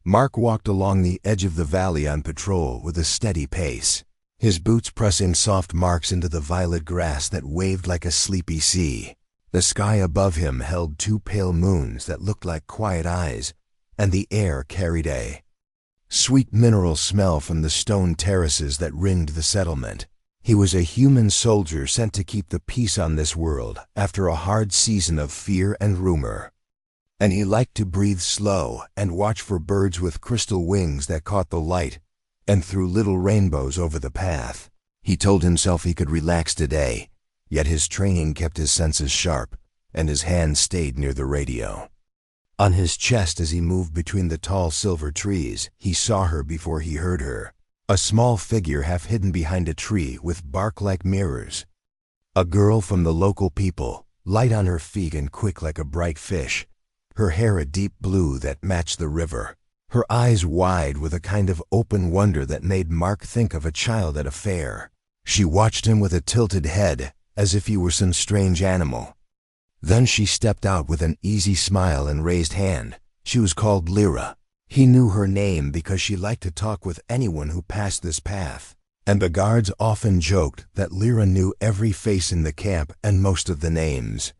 Mark walked along the edge of the valley on patrol with a steady pace, his boots pressing soft marks into the violet grass that waved like a sleepy sea. The sky above him held two pale moons that looked like quiet eyes, and the air carried a sweet mineral smell from the stone terraces that ringed the settlement. He was a human soldier sent to keep the peace on this world after a hard season of fear and rumor. And he liked to breathe slow and watch for birds with crystal wings that caught the light and threw little rainbows over the path. He told himself he could relax today, yet his training kept his senses sharp, and his hand stayed near the radio. On his chest as he moved between the tall silver trees, he saw her before he heard her. A small figure half hidden behind a tree with bark-like mirrors. A girl from the local people, light on her feet and quick like a bright fish. Her hair a deep blue that matched the river. Her eyes wide with a kind of open wonder that made Mark think of a child at a fair. She watched him with a tilted head, as if he were some strange animal. Then she stepped out with an easy smile and raised hand. She was called Lyra. He knew her name because she liked to talk with anyone who passed this path, and the guards often joked that Lyra knew every face in the camp and most of the names.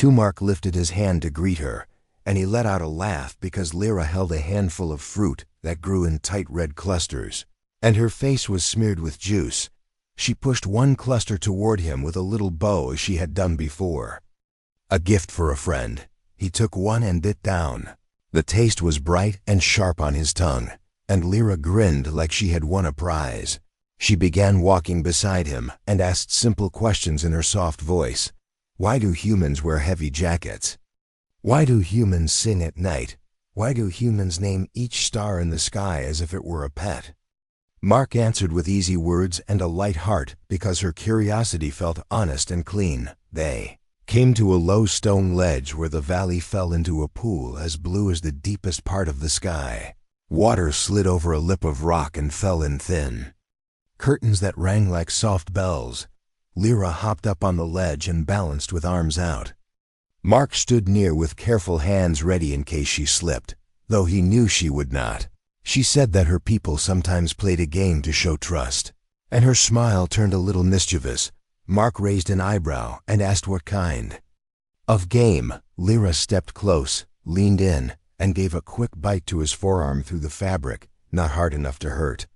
Mark lifted his hand to greet her, and he let out a laugh because Lyra held a handful of fruit that grew in tight red clusters, and her face was smeared with juice. She pushed one cluster toward him with a little bow as she had done before. A gift for a friend. He took one and bit down. The taste was bright and sharp on his tongue, and Lyra grinned like she had won a prize. She began walking beside him and asked simple questions in her soft voice. Why do humans wear heavy jackets? Why do humans sing at night? Why do humans name each star in the sky as if it were a pet? Mark answered with easy words and a light heart because her curiosity felt honest and clean. They came to a low stone ledge where the valley fell into a pool as blue as the deepest part of the sky. Water slid over a lip of rock and fell in thin curtains that rang like soft bells. Lyra hopped up on the ledge and balanced with arms out. Mark stood near with careful hands ready in case she slipped, though he knew she would not. She said that her people sometimes played a game to show trust, and her smile turned a little mischievous. Mark raised an eyebrow and asked what kind of game. Lyra stepped close, leaned in, and gave a quick bite to his forearm through the fabric, not hard enough to hurt.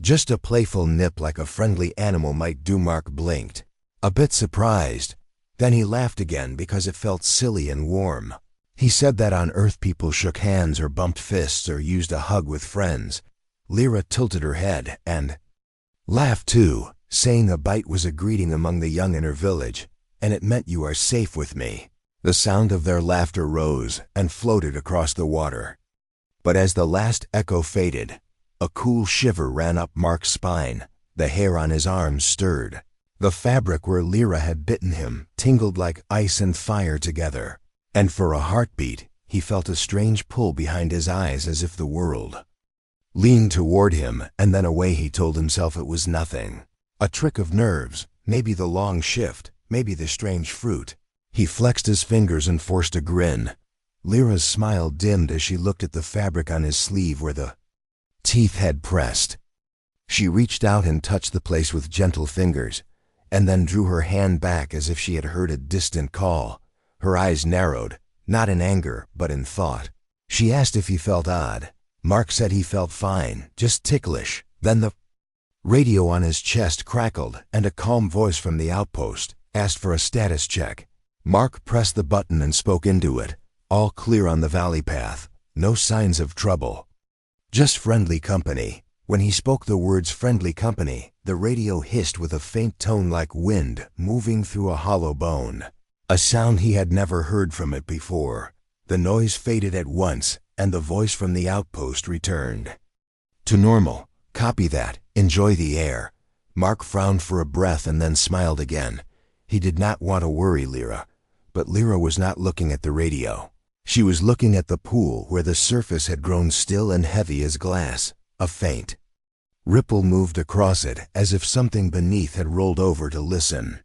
Just a playful nip like a friendly animal might do. Mark blinked, a bit surprised. Then he laughed again because it felt silly and warm. He said that on Earth people shook hands or bumped fists or used a hug with friends. Lyra tilted her head and laughed too, saying a bite was a greeting among the young in her village, and it meant you are safe with me. The sound of their laughter rose and floated across the water. But as the last echo faded, a cool shiver ran up Mark's spine. The hair on his arms stirred. The fabric where Lyra had bitten him tingled like ice and fire together, and for a heartbeat he felt a strange pull behind his eyes as if the world leaned toward him and then away. He told himself it was nothing. A trick of nerves, maybe the long shift, maybe the strange fruit. He flexed his fingers and forced a grin. Lyra's smile dimmed as she looked at the fabric on his sleeve where the teeth had pressed. She reached out and touched the place with gentle fingers, and then drew her hand back as if she had heard a distant call. Her eyes narrowed, not in anger, but in thought. She asked if he felt odd. Mark said he felt fine, just ticklish. Then the radio on his chest crackled, and a calm voice from the outpost asked for a status check. Mark pressed the button and spoke into it. All clear on the valley path. No signs of trouble. Just friendly company. When he spoke the words friendly company, the radio hissed with a faint tone like wind moving through a hollow bone. A sound he had never heard from it before. The noise faded at once, and the voice from the outpost returned. To normal. Copy that. Enjoy the air. Mark frowned for a breath and then smiled again. He did not want to worry Lyra, but Lyra was not looking at the radio. She was looking at the pool where the surface had grown still and heavy as glass. A faint ripple moved across it as if something beneath had rolled over to listen.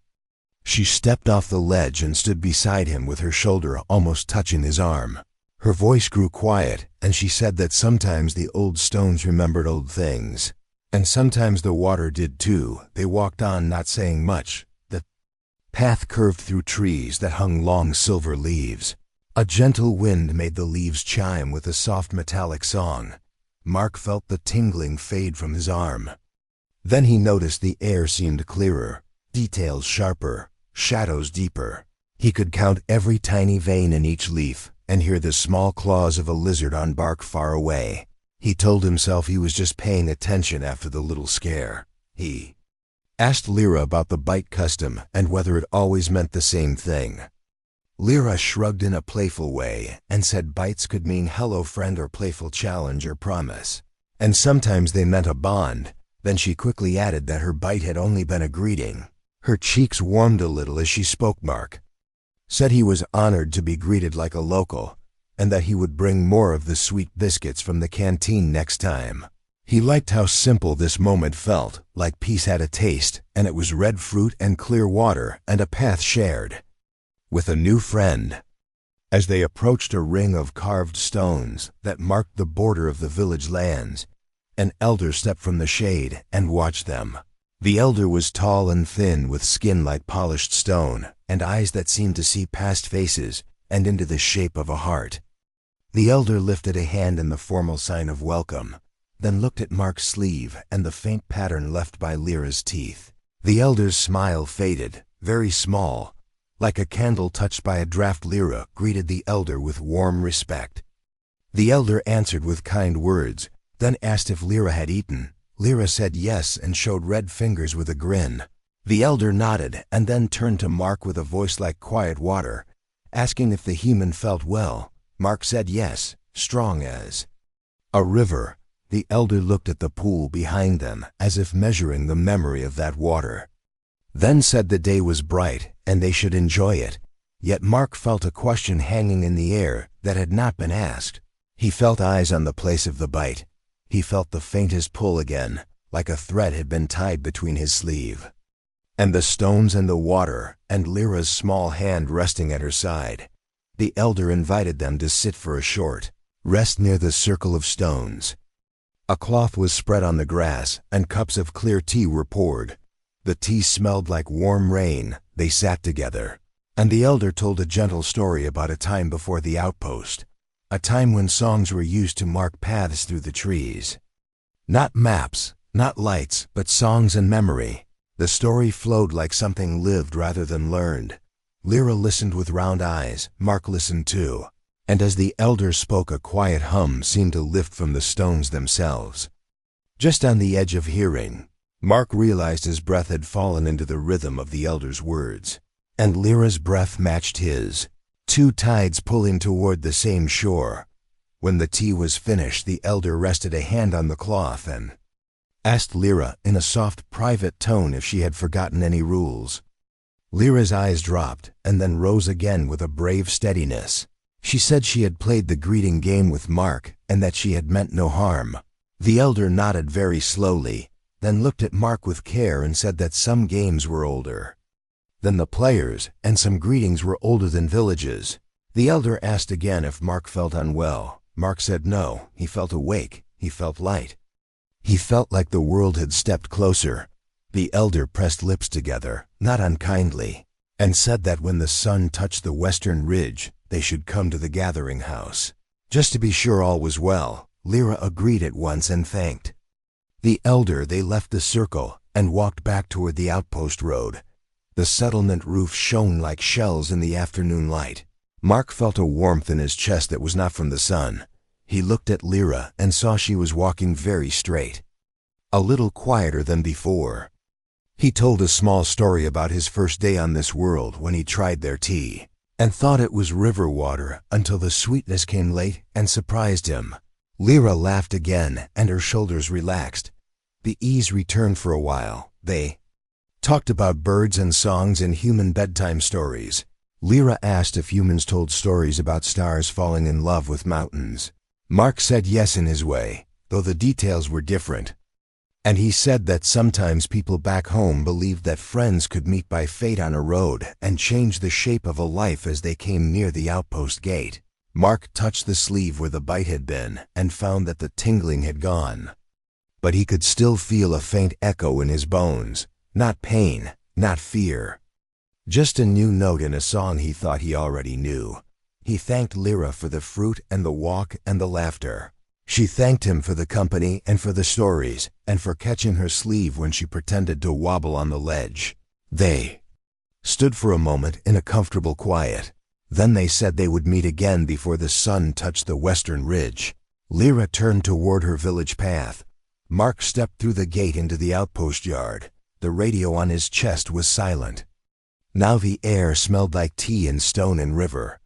She stepped off the ledge and stood beside him with her shoulder almost touching his arm. Her voice grew quiet, and she said that sometimes the old stones remembered old things. And sometimes the water did too. They walked on, not saying much. The path curved through trees that hung long silver leaves. A gentle wind made the leaves chime with a soft metallic song. Mark felt the tingling fade from his arm. Then he noticed the air seemed clearer, details sharper, shadows deeper. He could count every tiny vein in each leaf and hear the small claws of a lizard on bark far away. He told himself he was just paying attention after the little scare. He asked Lyra about the bite custom and whether it always meant the same thing. Lyra shrugged in a playful way and said bites could mean hello friend or playful challenge or promise. And sometimes they meant a bond. Then she quickly added that her bite had only been a greeting. Her cheeks warmed a little as she spoke. Mark said he was honored to be greeted like a local, and that he would bring more of the sweet biscuits from the canteen next time. He liked how simple this moment felt, like peace had a taste, and it was red fruit and clear water and a path shared with a new friend. As they approached a ring of carved stones that marked the border of the village lands, an elder stepped from the shade and watched them. The elder was tall and thin, with skin like polished stone and eyes that seemed to see past faces and into the shape of a heart. The elder lifted a hand in the formal sign of welcome, then looked at Mark's sleeve and the faint pattern left by Lyra's teeth. The elder's smile faded, very small, like a candle touched by a draft. Lyra greeted the elder with warm respect. The elder answered with kind words, then asked if Lyra had eaten. Lyra said yes and showed red fingers with a grin. The elder nodded and then turned to Mark with a voice like quiet water, asking if the human felt well. Mark said yes, strong as a river. The elder looked at the pool behind them as if measuring the memory of that water, then said the day was bright and they should enjoy it. Yet Mark felt a question hanging in the air that had not been asked. He felt eyes on the place of the bite. He felt the faintest pull again, like a thread had been tied between his sleeve. And the stones and the water, and Lyra's small hand resting at her side. The elder invited them to sit for a short rest near the circle of stones. A cloth was spread on the grass, and cups of clear tea were poured. The tea smelled like warm rain. They sat together, and the elder told a gentle story about a time before the outpost. A time when songs were used to mark paths through the trees. Not maps, not lights, but songs and memory. The story flowed like something lived rather than learned. Lyra listened with round eyes. Mark listened too. And as the elder spoke, a quiet hum seemed to lift from the stones themselves. Just on the edge of hearing, Mark realized his breath had fallen into the rhythm of the elder's words. And Lyra's breath matched his. Two tides pulling toward the same shore. When the tea was finished, the elder rested a hand on the cloth and asked Lyra in a soft, private tone if she had forgotten any rules. Lyra's eyes dropped and then rose again with a brave steadiness. She said she had played the greeting game with Mark and that she had meant no harm. The elder nodded very slowly, then looked at Mark with care and said that some games were older than the players, and some greetings were older than villages. The elder asked again if Mark felt unwell. Mark said no, he felt awake, he felt light. He felt like the world had stepped closer. The elder pressed lips together, not unkindly, and said that when the sun touched the western ridge, they should come to the gathering house. Just to be sure all was well, Lyra agreed at once and thanked the elder. They left the circle and walked back toward the outpost road. The settlement roof shone like shells in the afternoon light. Mark felt a warmth in his chest that was not from the sun. He looked at Lyra and saw she was walking very straight, a little quieter than before. He told a small story about his first day on this world when he tried their tea, and thought it was river water until the sweetness came late and surprised him. Lyra laughed again and her shoulders relaxed. The ease returned for a while. They talked about birds and songs and human bedtime stories. Lyra asked if humans told stories about stars falling in love with mountains. Mark said yes in his way, though the details were different. And he said that sometimes people back home believed that friends could meet by fate on a road and change the shape of a life as they came near the outpost gate. Mark touched the sleeve where the bite had been and found that the tingling had gone. But he could still feel a faint echo in his bones. Not pain, not fear. Just a new note in a song he thought he already knew. He thanked Lyra for the fruit and the walk and the laughter. She thanked him for the company and for the stories, and for catching her sleeve when she pretended to wobble on the ledge. They stood for a moment in a comfortable quiet. Then they said they would meet again before the sun touched the western ridge. Lyra turned toward her village path. Mark stepped through the gate into the outpost yard. The radio on his chest was silent. Now the air smelled like tea and stone and river.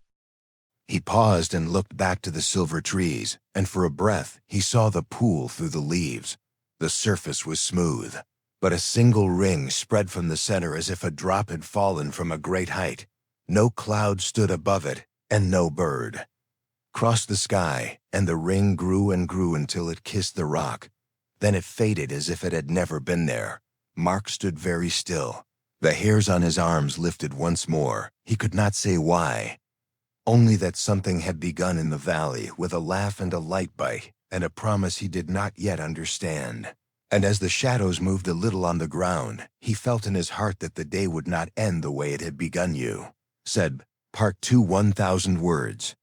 He paused and looked back to the silver trees, and for a breath he saw the pool through the leaves. The surface was smooth, but a single ring spread from the center as if a drop had fallen from a great height. No cloud stood above it, and no bird crossed the sky, and the ring grew and grew until it kissed the rock. Then it faded as if it had never been there. Mark stood very still. The hairs on his arms lifted once more. He could not say why. Only that something had begun in the valley with a laugh and a light bite, and a promise he did not yet understand. And as the shadows moved a little on the ground, he felt in his heart that the day would not end the way it had begun. You said, Part 2, 1,000 words.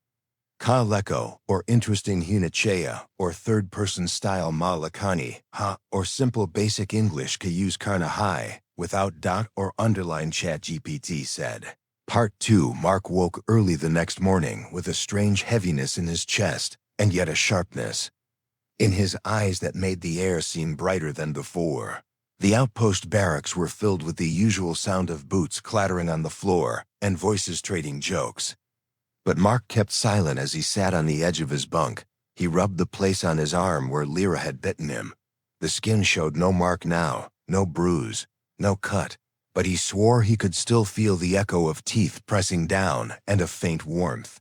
Ka leko, or interesting hunachea, or third-person style ma lakani, ha, or simple basic English ka use karna hai, without dot or underline. ChatGPT said. Part 2. Mark woke early the next morning with a strange heaviness in his chest, and yet a sharpness in his eyes that made the air seem brighter than before. The outpost barracks were filled with the usual sound of boots clattering on the floor and voices trading jokes. But Mark kept silent as he sat on the edge of his bunk. He rubbed the place on his arm where Lyra had bitten him. The skin showed no mark now, no bruise, no cut. But he swore he could still feel the echo of teeth pressing down and a faint warmth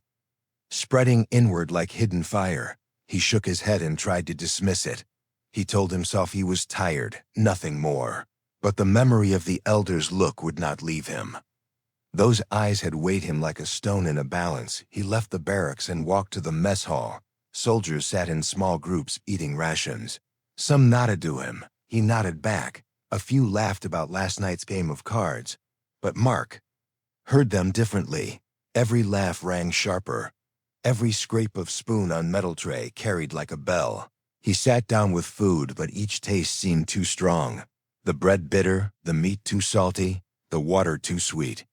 spreading inward like hidden fire. He shook his head and tried to dismiss it. He told himself he was tired, nothing more. But the memory of the elder's look would not leave him. Those eyes had weighed him like a stone in a balance. He left the barracks and walked to the mess hall. Soldiers sat in small groups eating rations. Some nodded to him. He nodded back. A few laughed about last night's game of cards, but Mark heard them differently. Every laugh rang sharper. Every scrape of spoon on metal tray carried like a bell. He sat down with food, but each taste seemed too strong. The bread bitter, the meat too salty, the water too sweet.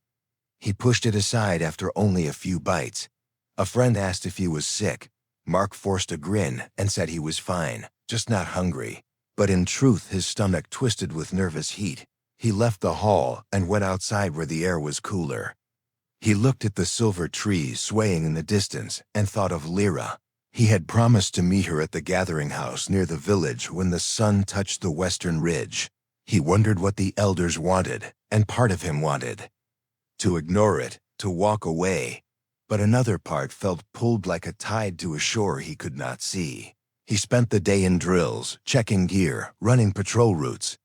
He pushed it aside after only a few bites. A friend asked if he was sick. Mark forced a grin and said he was fine, just not hungry. But in truth his stomach twisted with nervous heat. He left the hall and went outside where the air was cooler. He looked at the silver trees swaying in the distance and thought of Lyra. He had promised to meet her at the gathering house near the village when the sun touched the western ridge. He wondered what the elders wanted, and part of him wanted to ignore it, to walk away. But another part felt pulled like a tide to a shore he could not see. He spent the day in drills, checking gear, running patrol routes.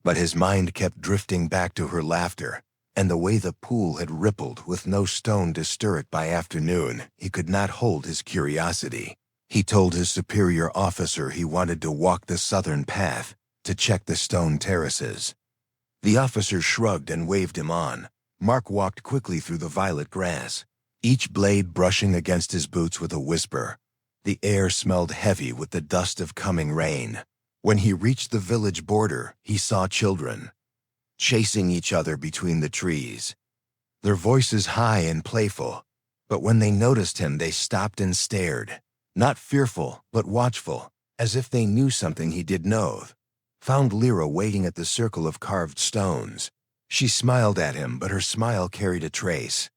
But his mind kept drifting back to her laughter, and the way the pool had rippled with no stone to stir it by afternoon. He could not hold his curiosity. He told his superior officer he wanted to walk the southern path, to check the stone terraces. The officer shrugged and waved him on. Mark walked quickly through the violet grass, each blade brushing against his boots with a whisper. The air smelled heavy with the dust of coming rain. When he reached the village border, he saw children chasing each other between the trees, their voices high and playful. But when they noticed him, they stopped and stared, not fearful, but watchful, as if they knew something he did know. Found Lyra waiting at the circle of carved stones. She smiled at him, but her smile carried a trace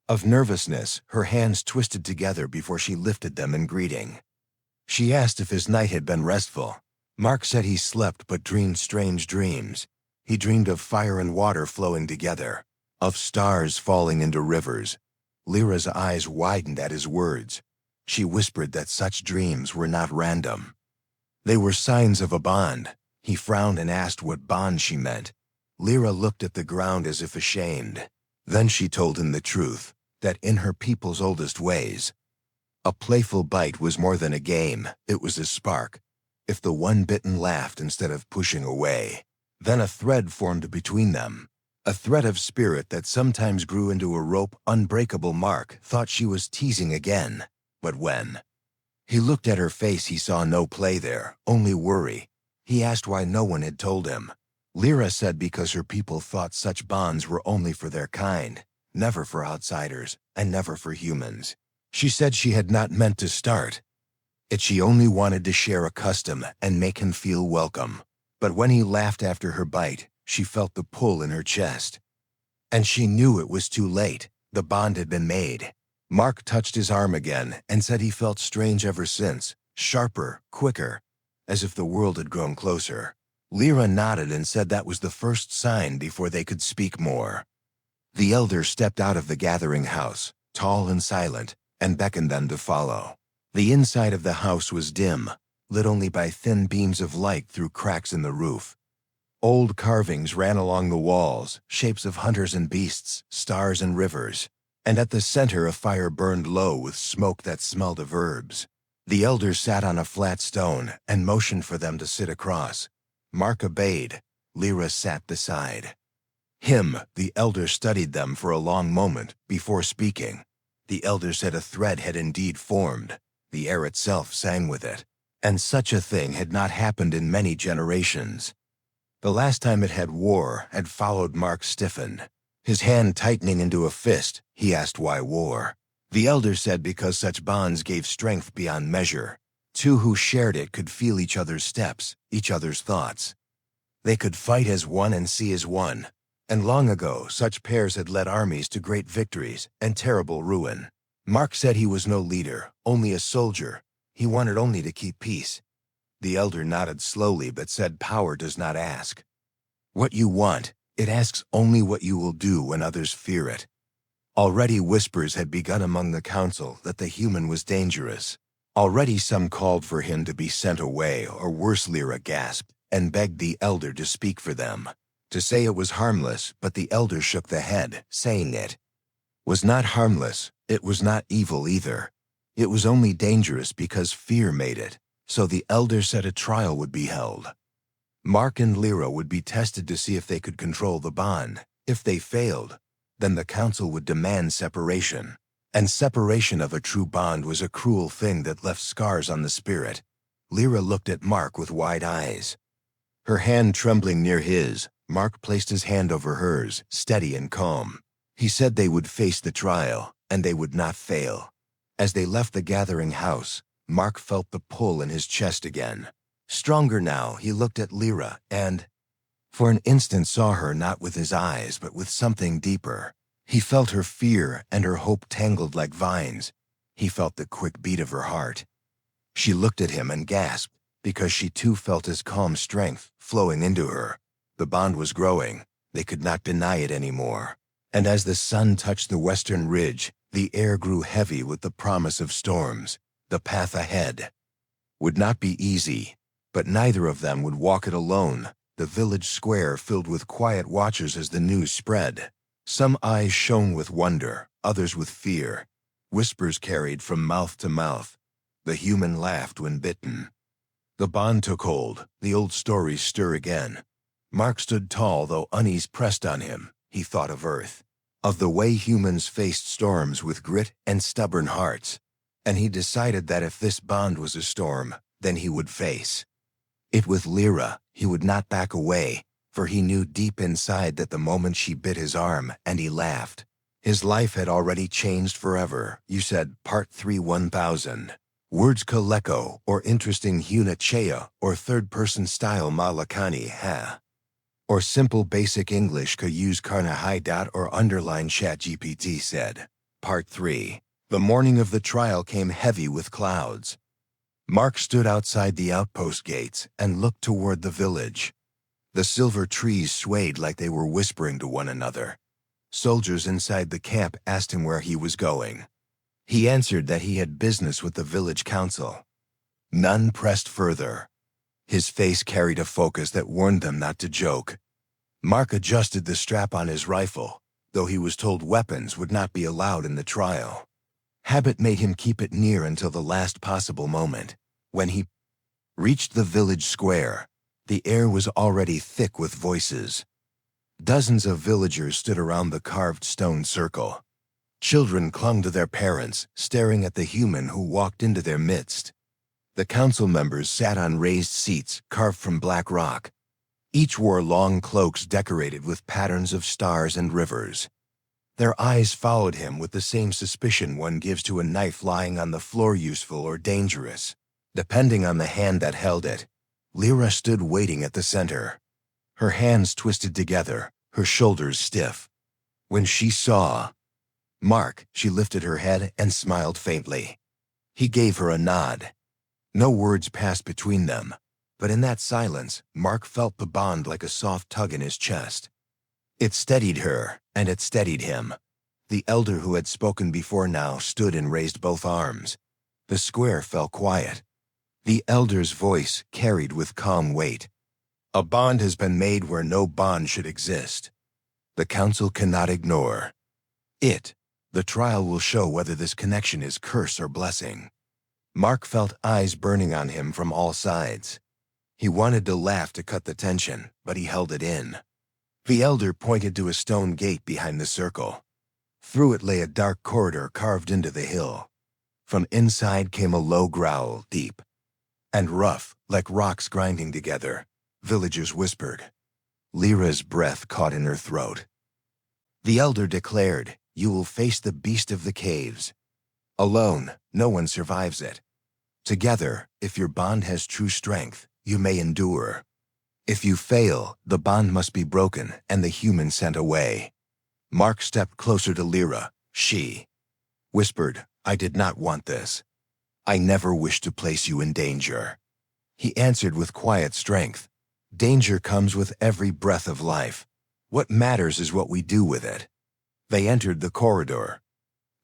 of nervousness. Her hands twisted together before she lifted them in greeting. She asked if his night had been restful. Mark said he slept but dreamed strange dreams. He dreamed of fire and water flowing together, of stars falling into rivers. Lyra's eyes widened at his words. She whispered that such dreams were not random. They were signs of a bond. He frowned and asked what bond she meant. Lyra looked at the ground as if ashamed. Then she told him the truth, that in her people's oldest ways, A playful bite was more than a game, it was a spark. If the one bitten laughed instead of pushing away, then a thread formed between them. A thread of spirit that sometimes grew into a rope unbreakable. Mark thought she was teasing again, but when he looked at her face he saw no play there, only worry. He asked why no one had told him. Lyra said because her people thought such bonds were only for their kind, never for outsiders, and never for humans. She said she had not meant to start it. She only wanted to share a custom and make him feel welcome. But when he laughed after her bite, she felt the pull in her chest. And she knew it was too late. The bond had been made. Mark touched his arm again and said he felt strange ever since, sharper, quicker, as if the world had grown closer. Lyra nodded and said that was the first sign before they could speak more. The elder stepped out of the gathering house, tall and silent, and beckoned them to follow. The inside of the house was dim, lit only by thin beams of light through cracks in the roof. Old carvings ran along the walls, shapes of hunters and beasts, stars and rivers, and at the center a fire burned low with smoke that smelled of herbs. The elder sat on a flat stone and motioned for them to sit across. Mark obeyed. Lyra sat beside him. The elder studied them for a long moment before speaking. The elder said a thread had indeed formed. The air itself sang with it, and such a thing had not happened in many generations. The last time it had war had followed. Mark stiffened, his hand tightening into a fist. He asked why war. The elder said because such bonds gave strength beyond measure. Two who shared it could feel each other's steps, each other's thoughts. They could fight as one and see as one. And long ago, such pairs had led armies to great victories and terrible ruin. Mark said he was no leader, only a soldier. He wanted only to keep peace. The elder nodded slowly but said power does not ask what you want. It asks only what you will do when others fear it. Already whispers had begun among the council that the human was dangerous. Already some called for him to be sent away, or worse. Lyra gasped and begged the elder to speak for them, to say it was harmless, but the elder shook the head, saying it was not harmless. It was not evil either. It was only dangerous because fear made it. So the elder said a trial would be held. Mark and Lyra would be tested to see if they could control the bond. If they failed, then the council would demand separation. And separation of a true bond was a cruel thing that left scars on the spirit. Lyra looked at Mark with wide eyes, her hand trembling near his. Mark placed his hand over hers, steady and calm. He said they would face the trial, and they would not fail. As they left the gathering house, Mark felt the pull in his chest again. Stronger now, he looked at Lyra and, for an instant, saw her not with his eyes but with something deeper. He felt her fear and her hope tangled like vines. He felt the quick beat of her heart. She looked at him and gasped, because she too felt his calm strength flowing into her. The bond was growing. They could not deny it anymore. And as the sun touched the western ridge, the air grew heavy with the promise of storms. The path ahead would not be easy, but neither of them would walk it alone. The village square filled with quiet watchers as the news spread. Some eyes shone with wonder, others with fear. Whispers carried from mouth to mouth. The human laughed when bitten. The bond took hold. The old stories stir again. Mark stood tall, though unease pressed on him. He thought of Earth, of the way humans faced storms with grit and stubborn hearts. And he decided that if this bond was a storm, then he would face it with Lyra. He would not back away, for he knew deep inside that the moment she bit his arm and he laughed, his life had already changed forever. You said Part 3 1000. Words Kaleko, or interesting Hunachea, or third-person style Malakani ha. Or simple basic English could use Karnahai. Or underline ChatGPT said. Part 3. The morning of the trial came heavy with clouds. Mark stood outside the outpost gates and looked toward the village. The silver trees swayed like they were whispering to one another. Soldiers inside the camp asked him where he was going. He answered that he had business with the village council. None pressed further. His face carried a focus that warned them not to joke. Mark adjusted the strap on his rifle, though he was told weapons would not be allowed in the trial. Habit made him keep it near until the last possible moment. When he reached the village square, the air was already thick with voices. Dozens of villagers stood around the carved stone circle. Children clung to their parents, staring at the human who walked into their midst. The council members sat on raised seats carved from black rock. Each wore long cloaks decorated with patterns of stars and rivers. Their eyes followed him with the same suspicion one gives to a knife lying on the floor, useful or dangerous, depending on the hand that held it. Lyra stood waiting at the center. Her hands twisted together, her shoulders stiff. When she saw Mark, she lifted her head and smiled faintly. He gave her a nod. No words passed between them, but in that silence, Mark felt the bond like a soft tug in his chest. It steadied her, and it steadied him. The elder who had spoken before now stood and raised both arms. The square fell quiet. The elder's voice carried with calm weight. A bond has been made where no bond should exist. The council cannot ignore it. The trial will show whether this connection is curse or blessing. Mark felt eyes burning on him from all sides. He wanted to laugh to cut the tension, but he held it in. The elder pointed to a stone gate behind the circle. Through it lay a dark corridor carved into the hill. From inside came a low growl, deep and rough, like rocks grinding together. Villagers whispered. Lyra's breath caught in her throat. The elder declared, "You will face the beast of the caves. Alone, no one survives it. Together, if your bond has true strength, you may endure. If you fail, the bond must be broken and the human sent away." Mark stepped closer to Lyra. She whispered, "I did not want this. I never wished to place you in danger." He answered with quiet strength, "Danger comes with every breath of life. What matters is what we do with it." They entered the corridor.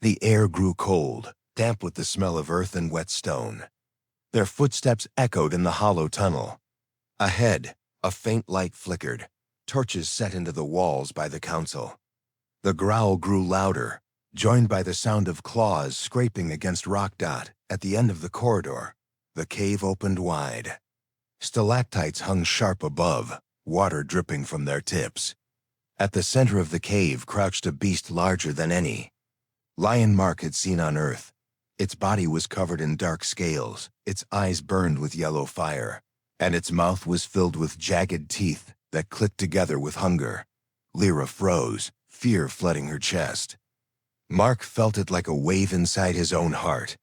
The air grew cold, damp with the smell of earth and wet stone. Their footsteps echoed in the hollow tunnel. Ahead, a faint light flickered, torches set into the walls by the council. The growl grew louder, joined by the sound of claws scraping against rock. At the end of the corridor, the cave opened wide. Stalactites hung sharp above, water dripping from their tips. At the center of the cave crouched a beast larger than any lion Mark had seen on Earth. Its body was covered in dark scales, its eyes burned with yellow fire, and its mouth was filled with jagged teeth that clicked together with hunger. Lyra froze, fear flooding her chest. Mark felt it like a wave inside his own heart.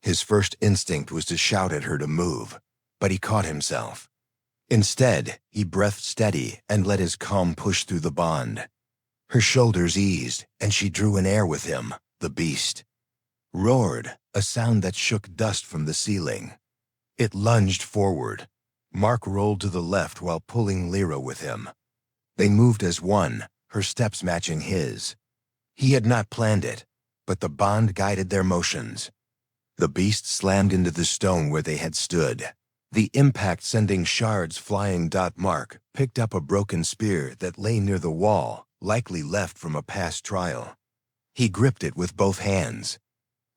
His first instinct was to shout at her to move, but he caught himself. Instead, he breathed steady and let his calm push through the bond. Her shoulders eased, and she drew in air with him. The beast roared, a sound that shook dust from the ceiling. It lunged forward. Mark rolled to the left while pulling Lyra with him. They moved as one, her steps matching his. He had not planned it, but the bond guided their motions. The beast slammed into the stone where they had stood, the impact sending shards flying. Mark picked up a broken spear that lay near the wall, likely left from a past trial. He gripped it with both hands.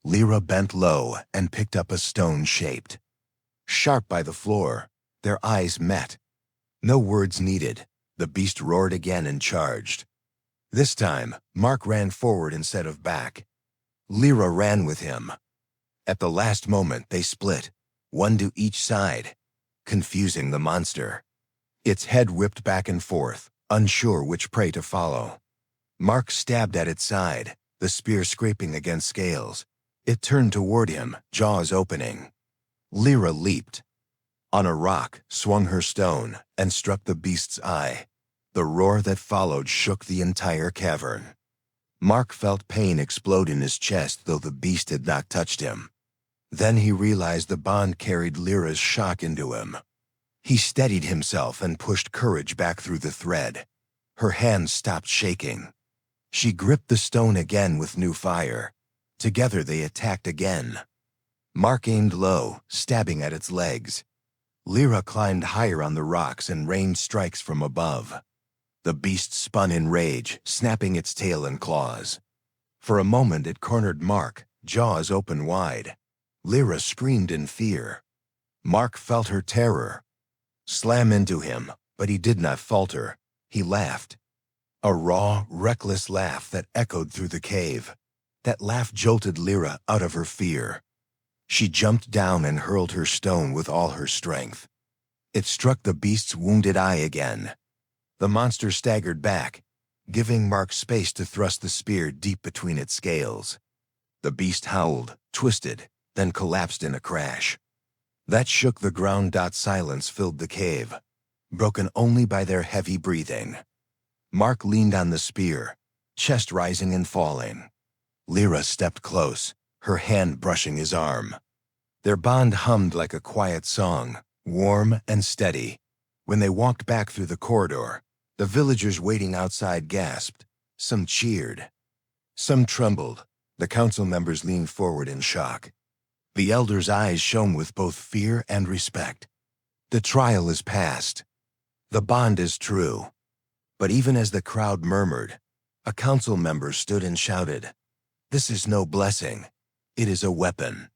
Lyra bent low and picked up a stone shaped sharp by the floor. Their eyes met. No words needed. The beast roared again and charged. This time, Mark ran forward instead of back. Lyra ran with him. At the last moment, they split, one to each side, confusing the monster. Its head whipped back and forth, unsure which prey to follow. Mark stabbed at its side, the spear scraping against scales. It turned toward him, jaws opening. Lyra leaped. On a rock, swung her stone, and struck the beast's eye. The roar that followed shook the entire cavern. Mark felt pain explode in his chest, though the beast had not touched him. Then he realized the bond carried Lyra's shock into him. He steadied himself and pushed courage back through the thread. Her hands stopped shaking. She gripped the stone again with new fire. Together they attacked again. Mark aimed low, stabbing at its legs. Lyra climbed higher on the rocks and rained strikes from above. The beast spun in rage, snapping its tail and claws. For a moment it cornered Mark, jaws open wide. Lyra screamed in fear. Mark felt her terror. Slam into him, but he did not falter. He laughed. A raw, reckless laugh that echoed through the cave. That laugh jolted Lyra out of her fear. She jumped down and hurled her stone with all her strength. It struck the beast's wounded eye again. The monster staggered back, giving Mark space to thrust the spear deep between its scales. The beast howled, twisted, then collapsed in a crash. That shook the ground. Silence filled the cave, broken only by their heavy breathing. Mark leaned on the spear, chest rising and falling. Lyra stepped close, her hand brushing his arm. Their bond hummed like a quiet song, warm and steady. When they walked back through the corridor, the villagers waiting outside gasped. Some cheered. Some trembled. The council members leaned forward in shock. The elder's eyes shone with both fear and respect. The trial is past. The bond is true. But even as the crowd murmured, a council member stood and shouted, "This is no blessing. It is a weapon.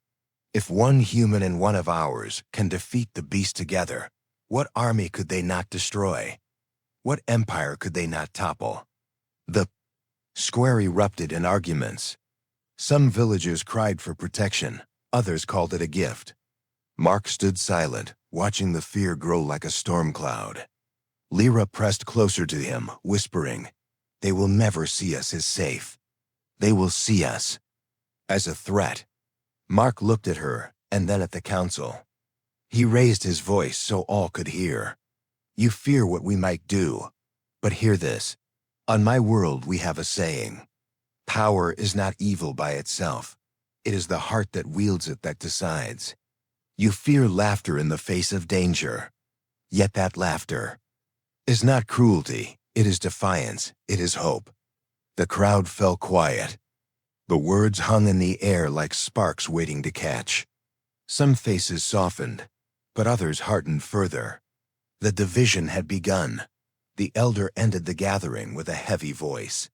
If one human and one of ours can defeat the beast together, what army could they not destroy? What empire could they not topple?" The square erupted in arguments. Some villagers cried for protection, others called it a gift. Mark stood silent, watching the fear grow like a storm cloud. Lyra pressed closer to him, whispering, "They will never see us as safe. They will see us as a threat." Mark looked at her, and then at the council. He raised his voice so all could hear. "You fear what we might do, but hear this. On my world we have a saying. Power is not evil by itself. It is the heart that wields it that decides. You fear laughter in the face of danger. Yet that laughter is not cruelty. It is defiance. It is hope." The crowd fell quiet. The words hung in the air like sparks waiting to catch. Some faces softened, but others hardened further. The division had begun. The elder ended the gathering with a heavy voice.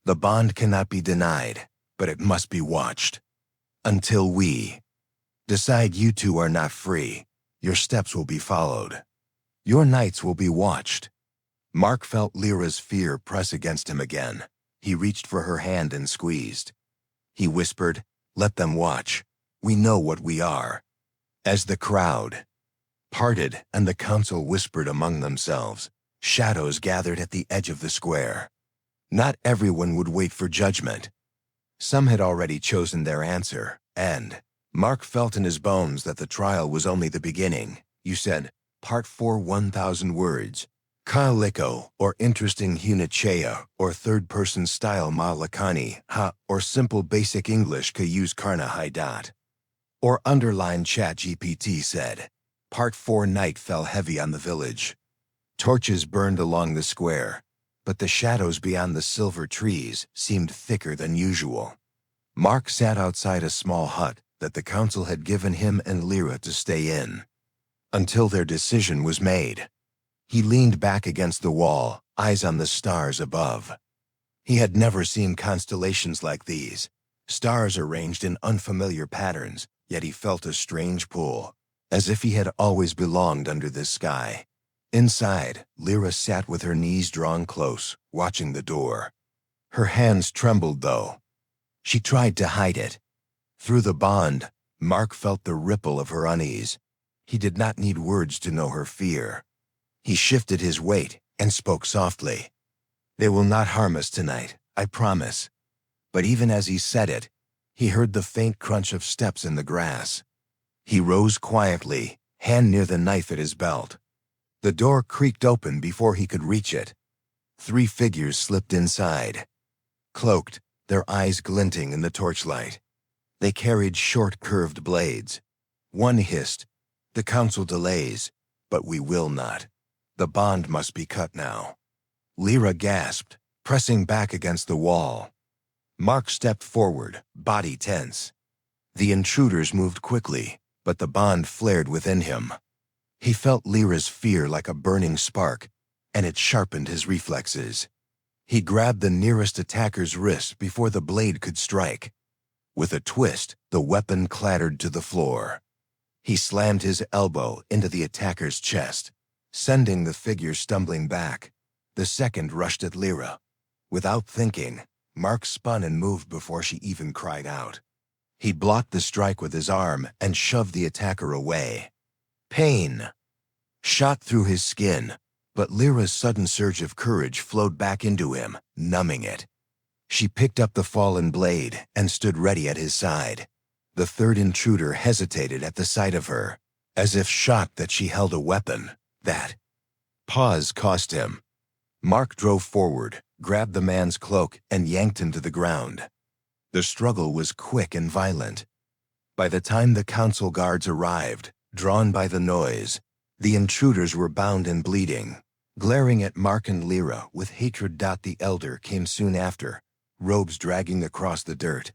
"The bond cannot be denied, but it must be watched. Until we decide you two are not free, your steps will be followed. Your nights will be watched." Mark felt Lyra's fear press against him again. He reached for her hand and squeezed. He whispered, "Let them watch. We know what we are." As the crowd parted and the council whispered among themselves, shadows gathered at the edge of the square. Not everyone would wait for judgment. Some had already chosen their answer, and Mark felt in his bones that the trial was only the beginning. "You said, Part 4, 1,000 words. Kaliko, or interesting Hunachea, or third-person style Malakani, ha, or simple basic English ka use Karna Haidat. Or underlined ChatGPT said. Part 4 night fell heavy on the village. Torches burned along the square, but the shadows beyond the silver trees seemed thicker than usual. Mark sat outside a small hut that the council had given him and Lyra to stay in, until their decision was made. He leaned back against the wall, eyes on the stars above. He had never seen constellations like these, stars arranged in unfamiliar patterns, yet he felt a strange pull, as if he had always belonged under this sky. Inside, Lyra sat with her knees drawn close, watching the door. Her hands trembled, though. She tried to hide it. Through the bond, Mark felt the ripple of her unease. He did not need words to know her fear. He shifted his weight and spoke softly. "They will not harm us tonight, I promise." But even as he said it, he heard the faint crunch of steps in the grass. He rose quietly, hand near the knife at his belt. The door creaked open before he could reach it. 3 figures slipped inside. Cloaked, their eyes glinting in the torchlight. They carried short, curved blades. One hissed, "The council delays, but we will not. The bond must be cut now." Lyra gasped, pressing back against the wall. Mark stepped forward, body tense. The intruders moved quickly, but the bond flared within him. He felt Lyra's fear like a burning spark, and it sharpened his reflexes. He grabbed the nearest attacker's wrist before the blade could strike. With a twist, the weapon clattered to the floor. He slammed his elbow into the attacker's chest, sending the figure stumbling back. The second rushed at Lyra. Without thinking, Mark spun and moved before she even cried out. He blocked the strike with his arm and shoved the attacker away. Pain shot through his skin, but Lyra's sudden surge of courage flowed back into him, numbing it. She picked up the fallen blade and stood ready at his side. The third intruder hesitated at the sight of her, as if shocked that she held a weapon. That pause cost him. Mark drove forward, grabbed the man's cloak, and yanked him to the ground. The struggle was quick and violent. By the time the council guards arrived, drawn by the noise, the intruders were bound and bleeding. Glaring at Mark and Lyra with hatred. The elder came soon after, robes dragging across the dirt.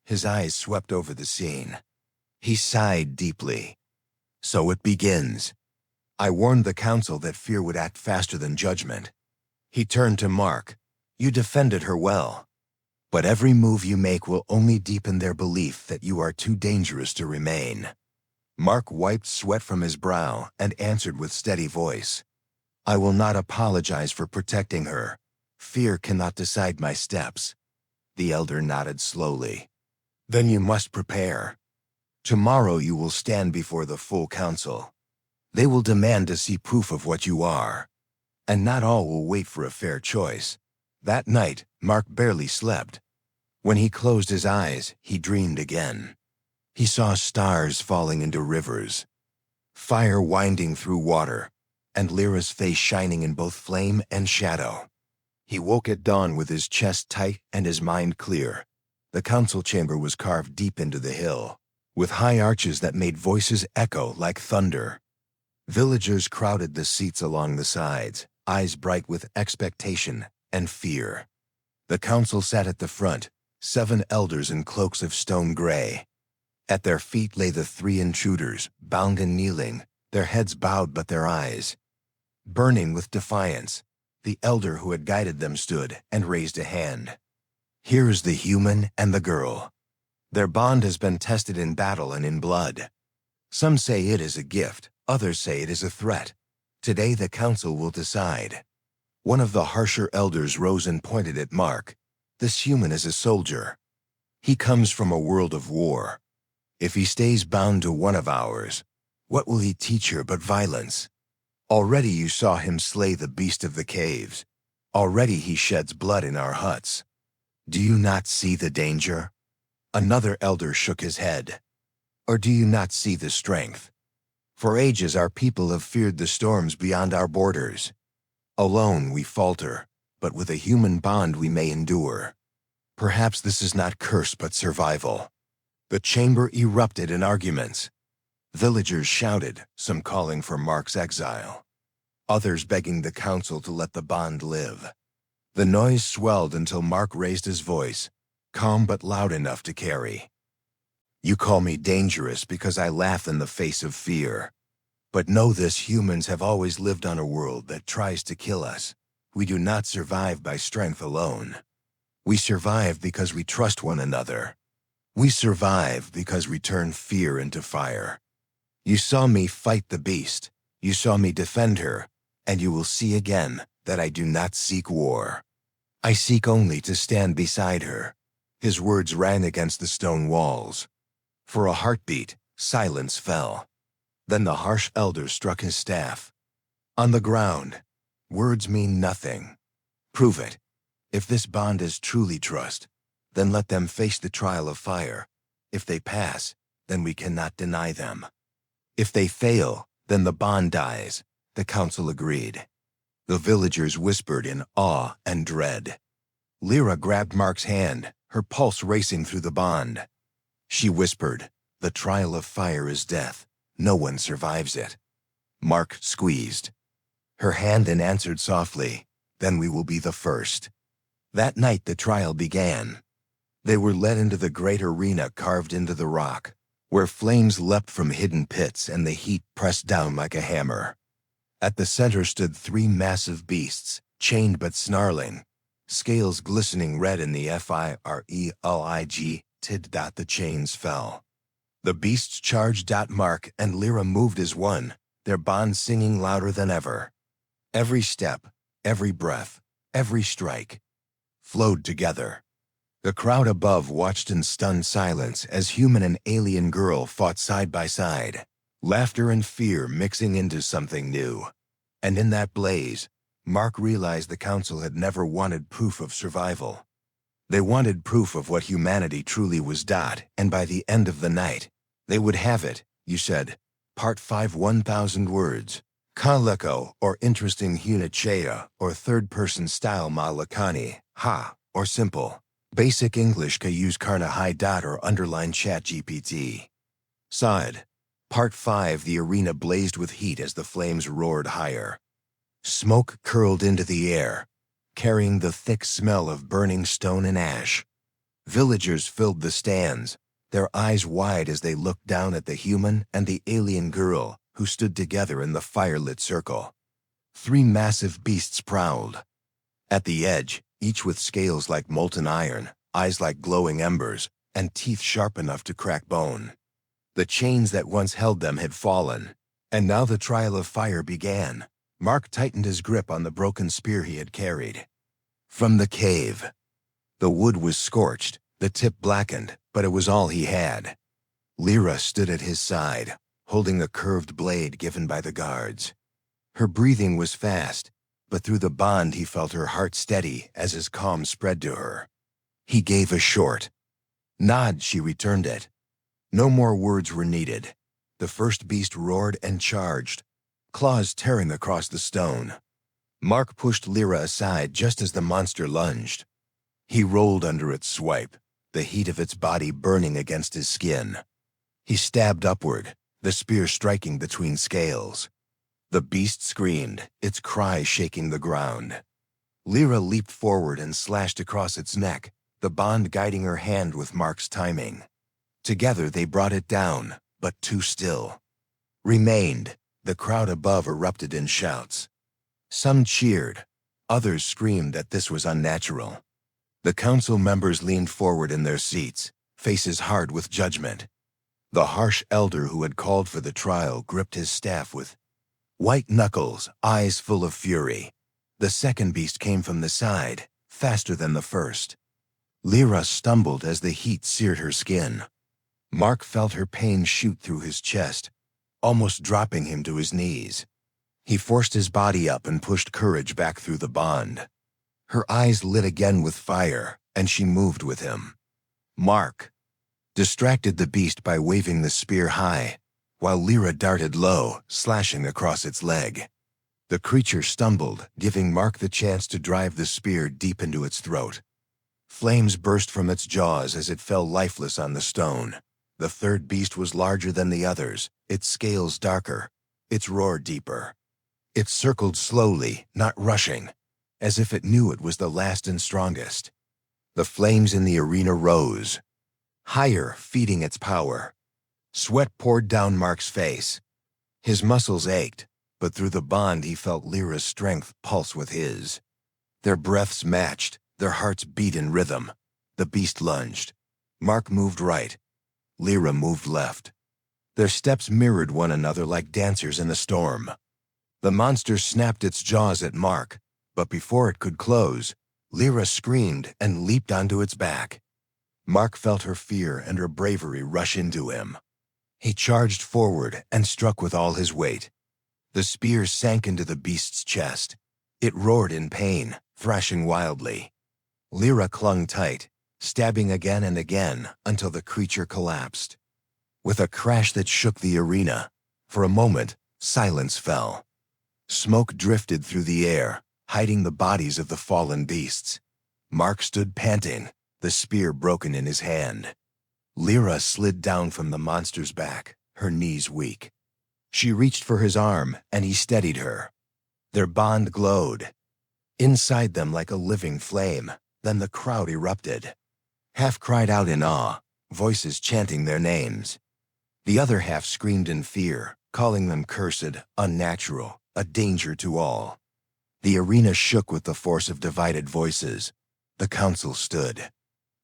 His eyes swept over the scene. He sighed deeply. So it begins. I warned the council that fear would act faster than judgment. He turned to Mark. You defended her well. But every move you make will only deepen their belief that you are too dangerous to remain. Mark wiped sweat from his brow and answered with steady voice. I will not apologize for protecting her. Fear cannot decide my steps. The elder nodded slowly. Then you must prepare. Tomorrow you will stand before the full council. They will demand to see proof of what you are. And not all will wait for a fair choice. That night, Mark barely slept. When he closed his eyes, he dreamed again. He saw stars falling into rivers, fire winding through water, and Lyra's face shining in both flame and shadow. He woke at dawn with his chest tight and his mind clear. The council chamber was carved deep into the hill, with high arches that made voices echo like thunder. Villagers crowded the seats along the sides, eyes bright with expectation and fear. The council sat at the front, 7 elders in cloaks of stone gray. At their feet lay the 3 intruders, bound and kneeling, their heads bowed but their eyes burning with defiance. The elder who had guided them stood and raised a hand. Here is the human and the girl. Their bond has been tested in battle and in blood. Some say it is a gift, others say it is a threat. Today the council will decide. One of the harsher elders rose and pointed at Mark. This human is a soldier. He comes from a world of war. If he stays bound to one of ours, what will he teach her but violence? Already you saw him slay the beast of the caves. Already he sheds blood in our huts. Do you not see the danger? Another elder shook his head. Or do you not see the strength? For ages our people have feared the storms beyond our borders. Alone we falter, but with a human bond we may endure. Perhaps this is not curse but survival. The chamber erupted in arguments. Villagers shouted, some calling for Mark's exile. Others begging the council to let the bond live. The noise swelled until Mark raised his voice, calm but loud enough to carry. You call me dangerous because I laugh in the face of fear. But know this, humans have always lived on a world that tries to kill us. We do not survive by strength alone. We survive because we trust one another. We survive because we turn fear into fire. You saw me fight the beast. You saw me defend her. And you will see again that I do not seek war. I seek only to stand beside her. His words rang against the stone walls. For a heartbeat, silence fell. Then the harsh elder struck his staff. On the ground, words mean nothing. Prove it. If this bond is truly trust, then let them face the trial of fire. If they pass, then we cannot deny them. If they fail, then the bond dies, the council agreed. The villagers whispered in awe and dread. Lyra grabbed Mark's hand, her pulse racing through the bond. She whispered, the trial of fire is death. No one survives it. Mark squeezed her hand and answered softly, then we will be the first. That night the trial began. They were led into the great arena carved into the rock, where flames leapt from hidden pits and the heat pressed down like a hammer. At the center stood 3 massive beasts, chained but snarling, scales glistening red in the fire tid. The chains fell. The beasts charged. Mark and Lyra moved as one, their bond singing louder than ever. Every step, every breath, every strike flowed together. The crowd above watched in stunned silence as human and alien girl fought side by side, laughter and fear mixing into something new. And in that blaze, Mark realized the council had never wanted proof of survival. They wanted proof of what humanity truly was. And by the end of the night, they would have it, you said. Part 5 1,000 words. Kaleko, or interesting hunachea, or third-person style malakani, ha, or simple. Basic English ka use karna high. Or underline chat GPT. Side. Part 5 The arena blazed with heat as the flames roared higher. Smoke curled into the air, carrying the thick smell of burning stone and ash. Villagers filled the stands, their eyes wide as they looked down at the human and the alien girl who stood together in the firelit circle. 3 massive beasts prowled. At the edge, each with scales like molten iron, eyes like glowing embers, and teeth sharp enough to crack bone. The chains that once held them had fallen, and now the trial of fire began. Mark tightened his grip on the broken spear he had carried. From the cave, the wood was scorched, the tip blackened, but it was all he had. Lyra stood at his side, holding the curved blade given by the guards. Her breathing was fast, but through the bond he felt her heart steady as his calm spread to her. He gave a short nod. She returned it. No more words were needed. The first beast roared and charged, claws tearing across the stone. Mark pushed Lyra aside just as the monster lunged. He rolled under its swipe, the heat of its body burning against his skin. He stabbed upward, the spear striking between scales. The beast screamed, its cry shaking the ground. Lyra leaped forward and slashed across its neck, the bond guiding her hand with Mark's timing. Together they brought it down, but too still. Remained. The crowd above erupted in shouts. Some cheered, others screamed that this was unnatural. The council members leaned forward in their seats, faces hard with judgment. The harsh elder who had called for the trial gripped his staff with white knuckles, eyes full of fury. The second beast came from the side, faster than the first. Lyra stumbled as the heat seared her skin. Mark felt her pain shoot through his chest, almost dropping him to his knees. He forced his body up and pushed courage back through the bond. Her eyes lit again with fire, and she moved with him. Mark distracted the beast by waving the spear high, while Lyra darted low, slashing across its leg. The creature stumbled, giving Mark the chance to drive the spear deep into its throat. Flames burst from its jaws as it fell lifeless on the stone. The third beast was larger than the others, its scales darker, its roar deeper. It circled slowly, not rushing, as if it knew it was the last and strongest. The flames in the arena rose, higher, feeding its power. Sweat poured down Mark's face. His muscles ached, but through the bond he felt Lyra's strength pulse with his. Their breaths matched, their hearts beat in rhythm. The beast lunged. Mark moved right. Lyra moved left. Their steps mirrored one another like dancers in a storm. The monster snapped its jaws at Mark, but before it could close, Lyra screamed and leaped onto its back. Mark felt her fear and her bravery rush into him. He charged forward and struck with all his weight. The spear sank into the beast's chest. It roared in pain, thrashing wildly. Lyra clung tight, stabbing again and again until the creature collapsed. With a crash that shook the arena, for a moment, silence fell. Smoke drifted through the air, hiding the bodies of the fallen beasts. Mark stood panting, the spear broken in his hand. Lyra slid down from the monster's back, her knees weak. She reached for his arm, and he steadied her. Their bond glowed inside them like a living flame. Then the crowd erupted. Half cried out in awe, voices chanting their names. The other half screamed in fear, calling them cursed, unnatural, a danger to all. The arena shook with the force of divided voices. The council stood.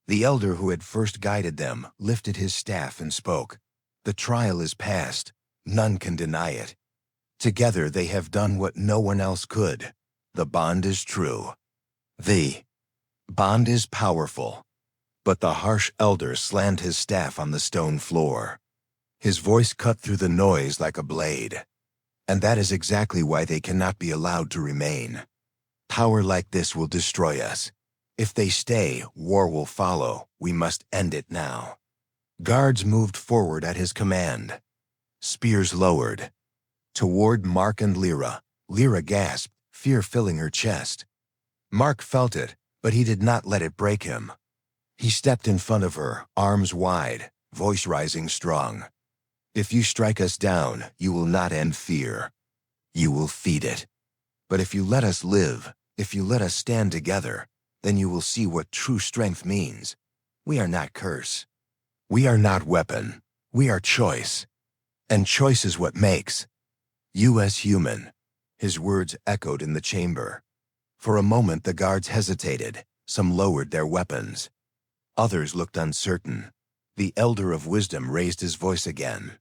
The elder who had first guided them lifted his staff and spoke. The trial is past. None can deny it. Together they have done what no one else could. The bond is true. The bond is powerful. But the harsh elder slammed his staff on the stone floor. His voice cut through the noise like a blade. And that is exactly why they cannot be allowed to remain. Power like this will destroy us. If they stay, war will follow. We must end it now. Guards moved forward at his command. Spears lowered. Toward Mark and Lyra. Lyra gasped, fear filling her chest. Mark felt it, but he did not let it break him. He stepped in front of her, arms wide, voice rising strong. If you strike us down, you will not end fear. You will feed it. But if you let us live, if you let us stand together, then you will see what true strength means. We are not curse. We are not weapon. We are choice. And choice is what makes you as human. His words echoed in the chamber. For a moment the guards hesitated. Some lowered their weapons. Others looked uncertain. The elder of wisdom raised his voice again.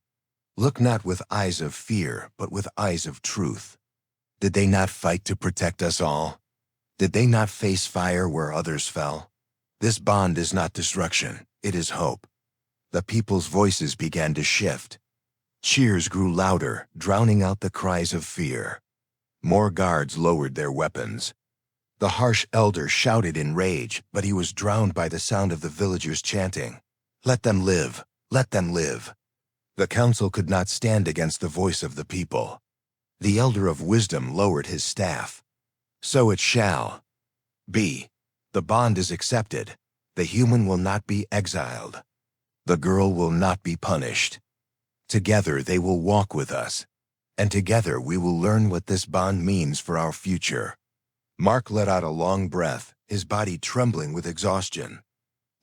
Look not with eyes of fear, but with eyes of truth. Did they not fight to protect us all? Did they not face fire where others fell? This bond is not destruction, it is hope. The people's voices began to shift. Cheers grew louder, drowning out the cries of fear. More guards lowered their weapons. The harsh elder shouted in rage, but he was drowned by the sound of the villagers chanting, "Let them live! Let them live!" The council could not stand against the voice of the people. The elder of wisdom lowered his staff. So it shall be. The bond is accepted. The human will not be exiled. The girl will not be punished. Together they will walk with us. And together we will learn what this bond means for our future. Mark let out a long breath, his body trembling with exhaustion.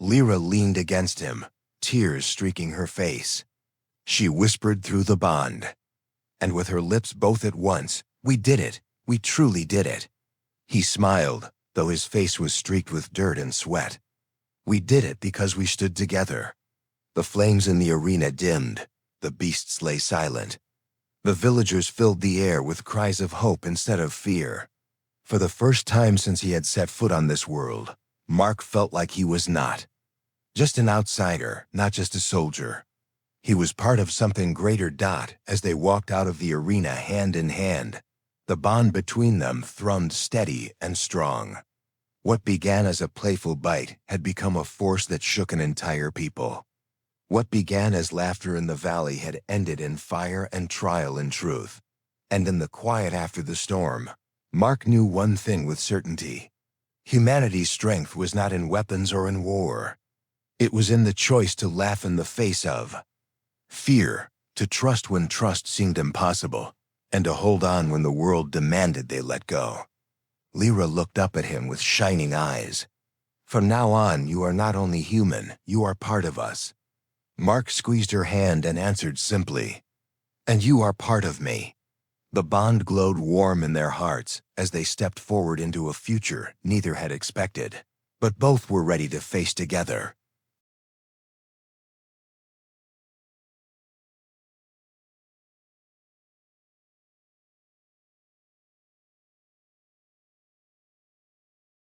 Lyra leaned against him, tears streaking her face. She whispered through the bond. And with her lips both at once, "We did it. We truly did it." He smiled, though his face was streaked with dirt and sweat. "We did it because we stood together." The flames in the arena dimmed. The beasts lay silent. The villagers filled the air with cries of hope instead of fear. For the first time since he had set foot on this world, Mark felt like he was not just an outsider, not just a soldier. He was part of something greater. As they walked out of the arena hand in hand, the bond between them thrummed steady and strong. What began as a playful bite had become a force that shook an entire people. What began as laughter in the valley had ended in fire and trial in truth. And in the quiet after the storm, Mark knew one thing with certainty. Humanity's strength was not in weapons or in war. It was in the choice to laugh in the face of fear, to trust when trust seemed impossible, and to hold on when the world demanded they let go. Lyra looked up at him with shining eyes. "From now on, you are not only human, you are part of us." Mark squeezed her hand and answered simply, "And you are part of me." The bond glowed warm in their hearts as they stepped forward into a future neither had expected, but both were ready to face together.